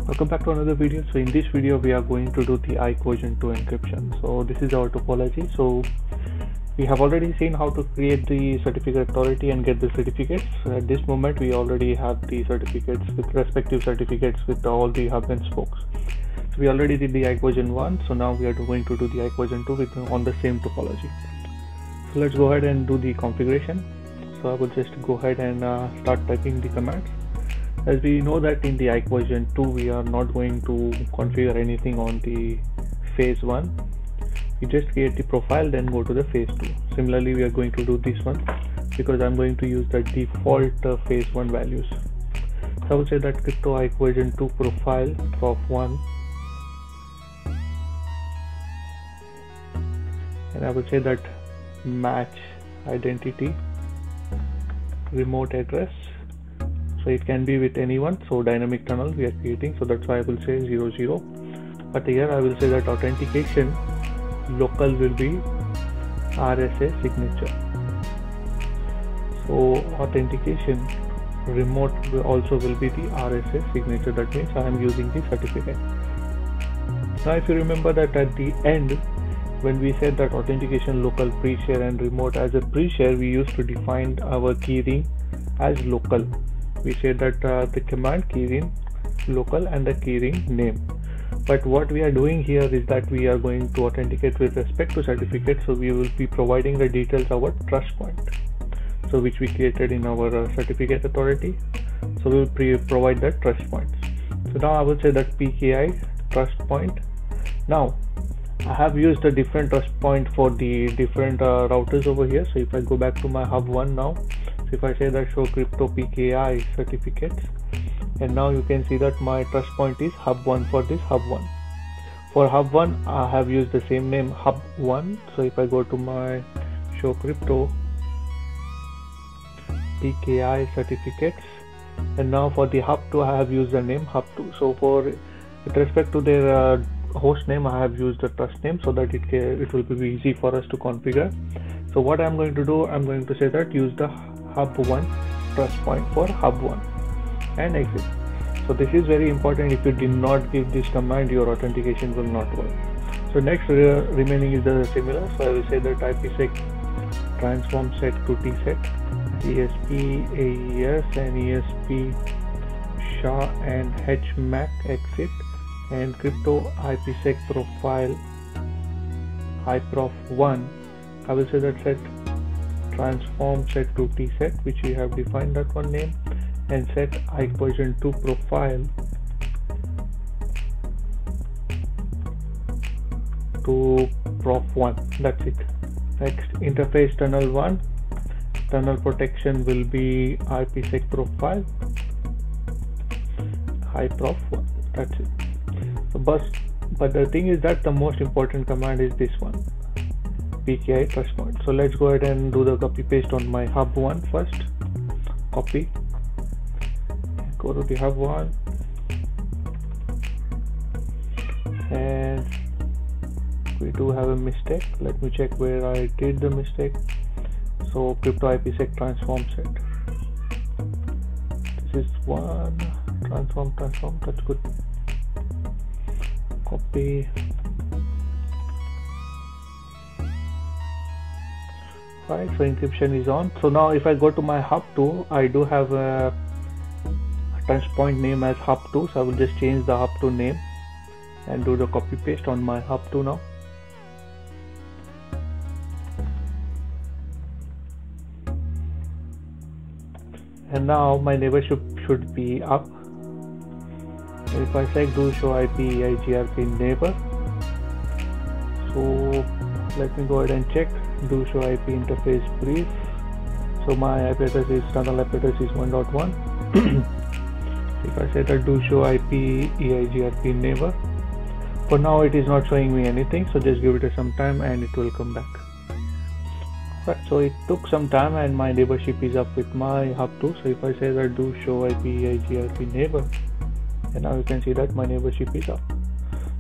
Welcome back to another video. So in this video we are going to do the iQuotient 2 encryption. So this is our topology. So we have already seen how to create the certificate authority and get the certificates. At this moment we already have the certificates with respective certificates with all the hub and spokes. So we already did the iQuotient 1, so now we are going to do the iQuotient 2 with on the same topology. So let's go ahead and do the configuration. So I will just go ahead and start typing the commands. As we know that in the iQuotient 2 we are not going to configure anything on the phase 1. We just create the profile, then go to the phase 2. Similarly we are going to do this one because I'm going to use the default phase 1 values. So I will say that crypto iQuotient 2 profile prof1, and I will say that match identity remote address. So it can be with anyone, so dynamic tunnel we are creating, so that's why I will say 00. But here I will say that authentication local will be RSA signature. So authentication remote also will be the RSA signature. That means I am using the certificate. Now if you remember that at the end when we said that authentication local pre-share and remote as a pre-share, we used to define our keyring as local. We said that the command keyring local and the keyring name. But what we are doing here is that we are going to authenticate with respect to certificate, so we will be providing the details of our trust point, so which we created in our certificate authority. So we will provide the trust points. So now I will say that PKI trust point. Now I have used a different trust point for the different routers over here. So if I go back to my hub 1 now, so if I say that show crypto PKI certificates, and now you can see that my trust point is hub 1 for this hub 1. For hub 1 I have used the same name hub 1. So if I go to my show crypto PKI certificates, and now for the hub 2 I have used the name hub 2. So for with respect to their host name I have used the trust name, so that it will be easy for us to configure. So what I'm going to do, I'm going to say that use the hub 1 trust point for hub 1 and exit. So this is very important. If you did not give this command, your authentication will not work. So next remaining is the similar. So I will say that IPsec transform set to tset ESP AES and ESP SHA and HMAC exit, and crypto IPsec profile iProf1. I will say that set transform set to tset, which we have defined that one name, and set iQuotient 2 profile to prof1. That's it. Next, interface tunnel 1, tunnel protection will be IPsec profile iProf1. That's it. So but the thing is that the most important command is this one, PKI trust point. So let's go ahead and do the copy paste on my hub 1 first. Copy, go to the hub 1, and we do have a mistake. Let me check where I did the mistake. So crypto IPsec transform set, this is one transform, that's good. Copy. Right, so encryption is on. So now if I go to my hub 2, I do have a trust point name as hub 2, so I will just change the hub 2 name and do the copy paste on my hub 2 now. And now my neighborship should be up. If I say do show IP EIGRP neighbor, so let me go ahead and check. Do show IP interface brief. So my IP address is tunnel IP address is 1.1. If I say that do show IP EIGRP neighbor, for now it is not showing me anything, so just give it some time and it will come back. Right, so it took some time and my neighborship is up with my hub 2. So if I say that do show IP EIGRP neighbor, and now you can see that my neighborship is up.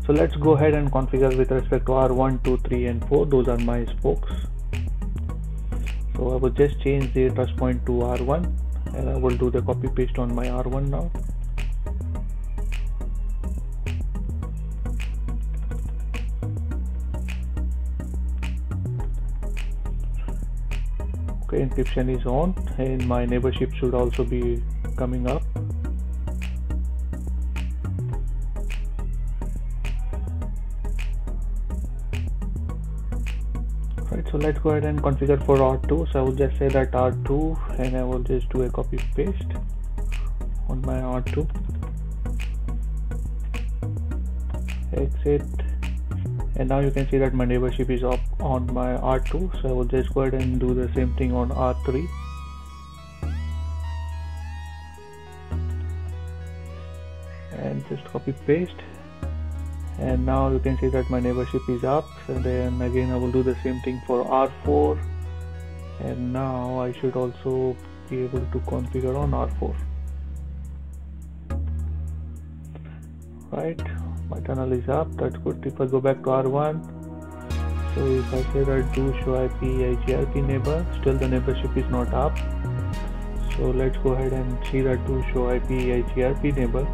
So let's go ahead and configure with respect to R1, 2, 3 and 4. Those are my spokes. So I will just change the trust point to R1 and I will do the copy paste on my R1 now. Okay, encryption is on and my neighborship should also be coming up. Right, so let's go ahead and configure for R2. So I will just say that R2 and I will just do a copy paste on my R2. Exit, and now you can see that my neighborship is up on my R2. So I will just go ahead and do the same thing on R3. And just copy paste, and now you can see that my neighborship is up. And then again I will do the same thing for R4, and now I should also be able to configure on R4. Right, my tunnel is up, that's good. If I go back to R1, so if I say that do show IP IGRP neighbor, still the neighborship is not up. So let's go ahead and see that do show IP IGRP neighbor.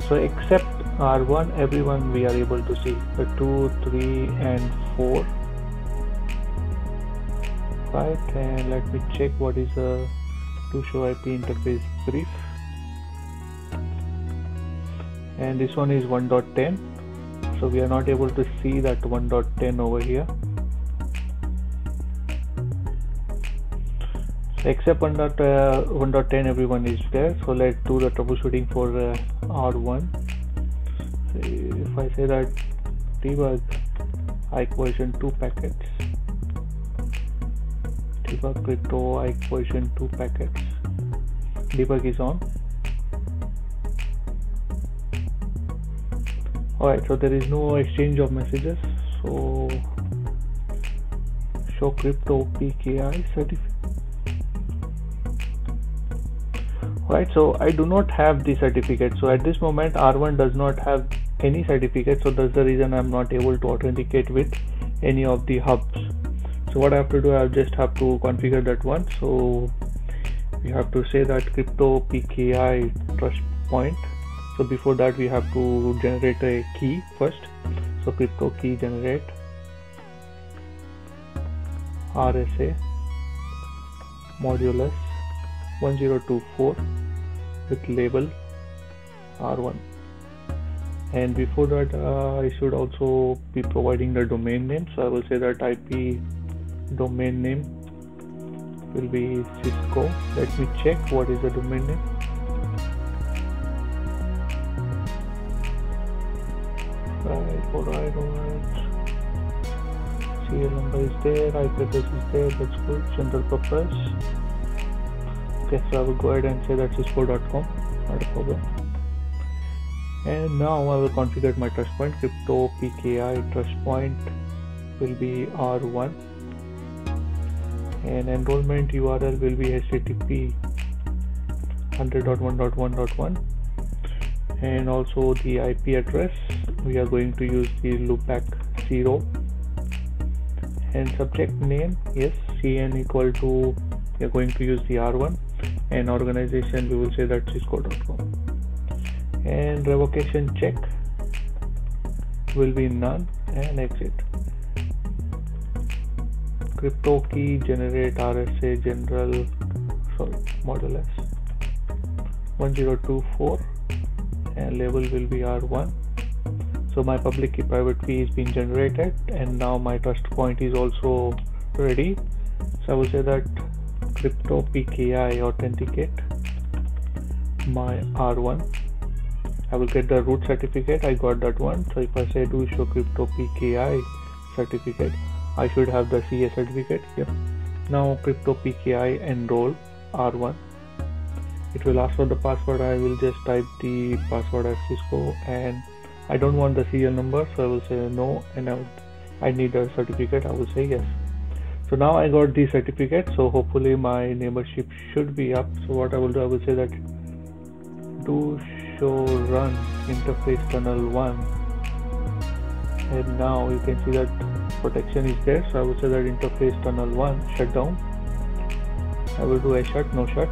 So except R1, everyone we are able to see, the 2, 3 and 4. Right, and let me check what is the do show IP interface brief. And this one is 1.10, so we are not able to see that 1.10 over here. So except 1.10 everyone is there. So let's do the troubleshooting for R1. So if I say that debug IKE version 2 packets, debug crypto IKE version 2 packets, debug is on. Alright, so there is no exchange of messages. So show crypto PKI certificate. Alright, so I do not have the certificate. So at this moment R1 does not have any certificate. So that's the reason I'm not able to authenticate with any of the hubs. So what I have to do, I just have to configure that one. So we have to say that crypto PKI trust point. So before that we have to generate a key first. So crypto key generate RSA modulus 1024 with label R1. And before that I should also be providing the domain name. So I will say that IP domain name will be Cisco. Let me check what is the domain name. Alright. Serial number is there, IP address is there, that's good. General purpose. Okay, so I will go ahead and say that cisco.com, not a problem. And now I will configure my trust point. Crypto PKI trust point will be R1, and enrollment URL will be http 100.1.1.1, and also the IP address we are going to use the loopback 0, and subject name, yes, CN equal to, we are going to use the R1, and organization we will say that cisco.com, and revocation check will be none, and exit. Crypto key generate RSA general modulus 1024, and label will be R1. So my public key private key is being generated, and now my trust point is also ready. So I will say that crypto PKI authenticate my R1. I will get the root certificate, I got that one. So if I say do show crypto PKI certificate, I should have the CA certificate here. Now crypto PKI enroll R1. It will ask for the password. I will just type the password as Cisco, and I don't want the serial number, so I will say no, and I need a certificate, I will say yes. So now I got the certificate, so hopefully my neighborship should be up. So what I will do, I will say that do show run interface tunnel 1, and now you can see that protection is there. So I will say that interface tunnel 1 shut down. I will do a shut, no shut,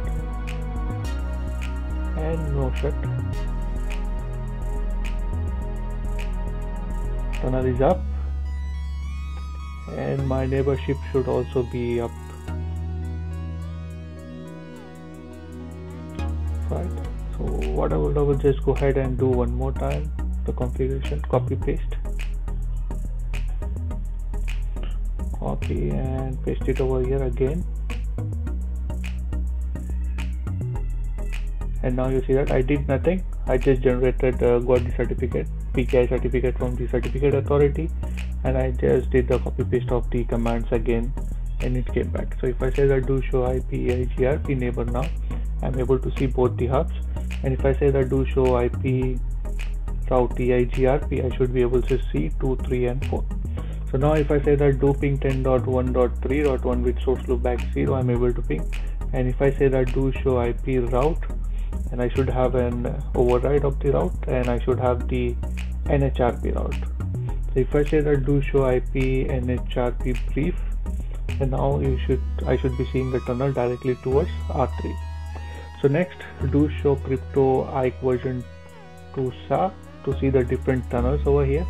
and no shut. Tunnel is up, and my neighborship should also be up. right? So what I will just go ahead and do one more time the configuration, copy paste, copy and paste it over here again, and now you see that I did nothing. I just generated got the certificate, PKI certificate from the certificate authority, and I just did the copy paste of the commands again, and it came back. So if I say that do show IP EIGRP neighbor, now I'm able to see both the hubs. And if I say that do show IP route EIGRP, I should be able to see 2, 3 and 4. So now if I say that do ping 10.1.3.1 with source loop back 0, I'm able to ping. And if I say that do show IP route, and I should have an override of the route, and I should have the NHRP route. So if I say that do show IP NHRP brief, and now I should be seeing the tunnel directly towards R3. So next, do show crypto IKE version 2 SAR to see the different tunnels over here,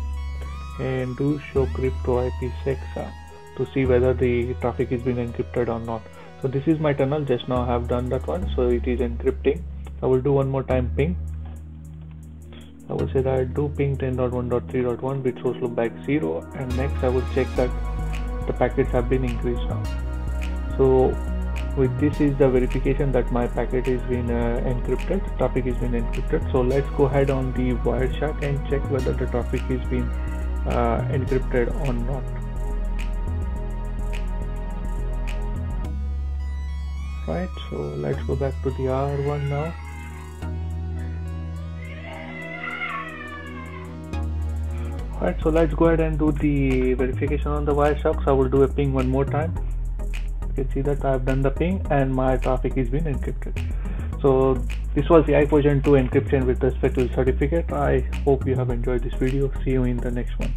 and do show crypto IPsec SAR to see whether the traffic is being encrypted or not. So this is my tunnel. Just now I have done that one, so it is encrypting. I will do one more time ping. I will say that do ping 10.1.3.1 with source loop back 0, and next I will check that the packets have been increased now. So with this is the verification that my packet is been encrypted, traffic is been encrypted. So let's go ahead on the Wireshark and check whether the traffic is been encrypted or not. Right, so let's go back to the R1 now. Right, so let's go ahead and do the verification on the Wireshark. So I will do a ping one more time. You can see that I have done the ping and my traffic is been encrypted. So this was the IKE version 2 encryption with respect to the certificate. I hope you have enjoyed this video. See you in the next one.